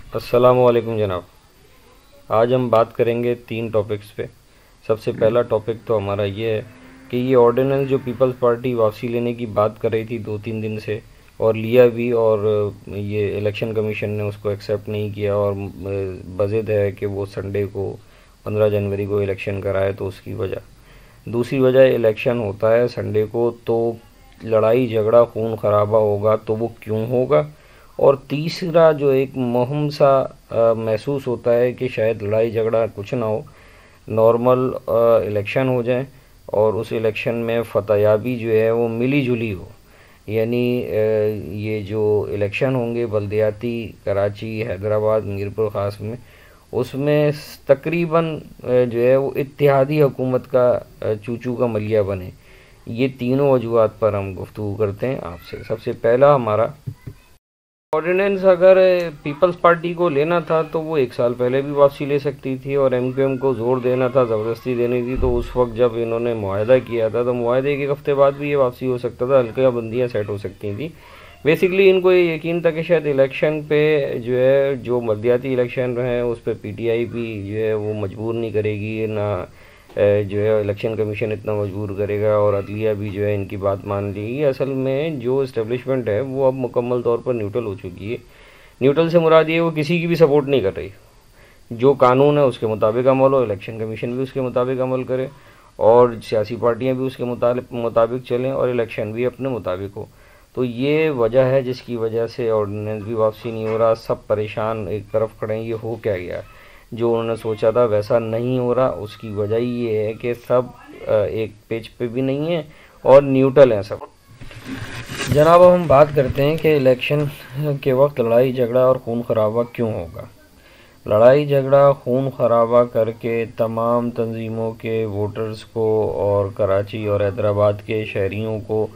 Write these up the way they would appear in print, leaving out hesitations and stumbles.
अस्सलामुअलैकुम जनाब। आज हम बात करेंगे 3 टॉपिक्स पे। सबसे पहला टॉपिक तो हमारा ये है कि ये ऑर्डिनेंस जो पीपल्स पार्टी वापसी लेने की बात कर रही थी 2-3 दिन से, और लिया भी, और ये इलेक्शन कमीशन ने उसको एक्सेप्ट नहीं किया, और बज़िद है कि वो संडे को 15 जनवरी को इलेक्शन कराए। तो उसकी वजह, दूसरी वजह, इलेक्शन होता है संडे को तो लड़ाई झगड़ा खून खराबा होगा, तो वो क्यों होगा। और तीसरा जो एक मुहिम सा महसूस होता है कि शायद लड़ाई झगड़ा कुछ ना हो, नॉर्मल इलेक्शन हो जाए और उस इलेक्शन में फतहयाबी जो है वो मिली जुली हो। यानी ये जो इलेक्शन होंगे बल्दियाती कराची, हैदराबाद, मीरपुर ख़ास में, उसमें तकरीबन जो है वो इत्तेहादी हुकूमत का चूचू का मलिया बने। ये तीनों वजूहात पर हम गुफ्तगू करते हैं आपसे। सबसे पहला हमारा ऑर्डिनेंस, अगर पीपल्स पार्टी को लेना था तो वो 1 साल पहले भी वापसी ले सकती थी, और एमक्यूएम को जोर देना था, ज़बरदस्ती देनी थी, तो उस वक्त जब इन्होंने मुआहदा किया था तो मुआहदे के 1 हफ्ते बाद भी ये वापसी हो सकता था, हल्का बंदियाँ सेट हो सकती थी। बेसिकली इनको ये यकीन था कि शायद इलेक्शन पे जो है, जो मर्दियाती इलेक्शन हैं उस पर पीटीआई भी जो है वो मजबूर नहीं करेगी, ना जो है इलेक्शन कमीशन इतना मजबूर करेगा, और अदलिया भी जो है इनकी बात मान लेगी। असल में जो इस्टेब्लिशमेंट है वो अब मुकम्मल तौर पर न्यूट्रल हो चुकी है। न्यूट्रल से मुराद ये वो किसी की भी सपोर्ट नहीं कर रही। जो कानून है उसके मुताबिक अमल हो, इलेक्शन कमीशन भी उसके मुताबिक अमल करे, और सियासी पार्टियाँ भी उसके मुताबिक चलें, और इलेक्शन भी अपने मुताबिक हो। तो ये वजह है जिसकी वजह से ऑर्डिनेंस भी वापसी नहीं हो रहा। सब परेशान एक तरफ खड़े हैं, ये हो क्या गया। जो उन्होंने सोचा था वैसा नहीं हो रहा। उसकी वजह ये है कि सब एक पेज पे भी नहीं है और न्यूट्रल हैं सब। जनाब, अब हम बात करते हैं कि इलेक्शन के वक्त लड़ाई झगड़ा और खून खराबा क्यों होगा। लड़ाई झगड़ा खून खराबा करके तमाम तंजीमों के वोटर्स को और कराची और हैदराबाद के शहरियों को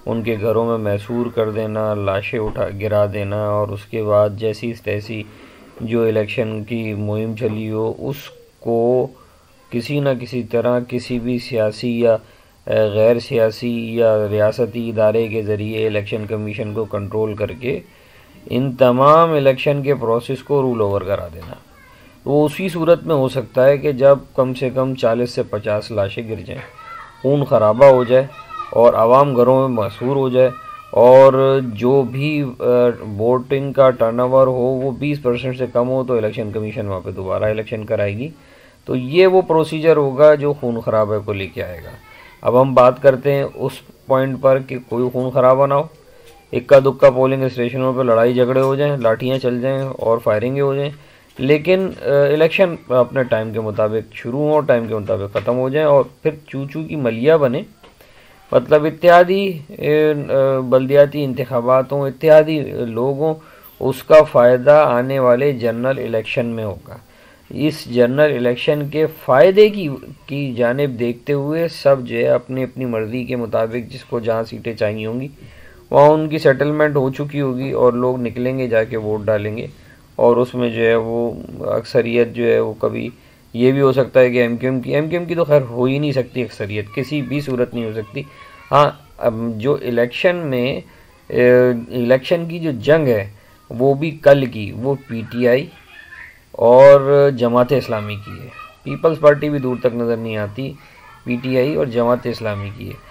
उनके घरों में मैसूर कर देना, लाशें उठा गिरा देना, और उसके बाद जैसी तैसी जो इलेक्शन की मुहिम चली हो उसको किसी न किसी तरह किसी भी सियासी या गैर सियासी या रियासती इदारे के ज़रिए इलेक्शन कमीशन को कंट्रोल करके इन तमाम इलेक्शन के प्रोसेस को रूल ओवर करा देना। तो उसी सूरत में हो सकता है कि जब कम से कम 40 से 50 लाशें गिर जाएं, खून खराबा हो जाए और आवाम घरों में मशहूर हो जाए, और जो भी वोटिंग का टर्नओवर हो वो 20% से कम हो, तो इलेक्शन कमीशन वहाँ पे दोबारा इलेक्शन कराएगी। तो ये वो प्रोसीजर होगा जो खून खराबे को लेके आएगा। अब हम बात करते हैं उस पॉइंट पर कि कोई खून खराबा ना हो, इक्का दुक्का पोलिंग स्टेशनों पर लड़ाई झगड़े हो जाएं, लाठियाँ चल जाएं और फायरिंगें हो जाएं, लेकिन इलेक्शन अपने टाइम के मुताबिक शुरू हो, टाइम के मुताबिक ख़त्म हो जाए, और फिर चूचू की मलिया बने। मतलब इत्यादि बल्दियाती इंतखाबातों, इत्यादि लोगों, उसका फ़ायदा आने वाले जनरल इलेक्शन में होगा। इस जनरल इलेक्शन के फ़ायदे की जानिब देखते हुए सब जो है अपनी अपनी मर्ज़ी के मुताबिक जिसको जहाँ सीटें चाहिए होंगी वहाँ उनकी सेटलमेंट हो चुकी होगी, और लोग निकलेंगे, जाके वोट डालेंगे, और उसमें जो है वो अक्सरियत जो है वो कभी ये भी हो सकता है कि एमक्यूएम की तो खैर हो ही नहीं सकती, अक्सरियत किसी भी सूरत नहीं हो सकती। हाँ, अब जो इलेक्शन की जो जंग है वो भी कल की, वो पीटीआई और जमात इस्लामी की है। पीपल्स पार्टी भी दूर तक नज़र नहीं आती, पीटीआई और जमात इस्लामी की है।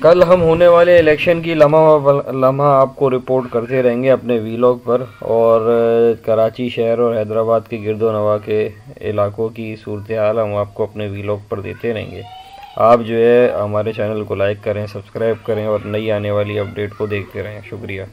कल हम होने वाले इलेक्शन की लम्हा आपको रिपोर्ट करते रहेंगे अपने वीलॉग पर, और कराची शहर और हैदराबाद के गिरदोनवा के इलाकों की सूरत हाल हम आपको अपने वीलॉग पर देते रहेंगे। आप जो है हमारे चैनल को लाइक करें, सब्सक्राइब करें, और नई आने वाली अपडेट को देखते रहें। शुक्रिया।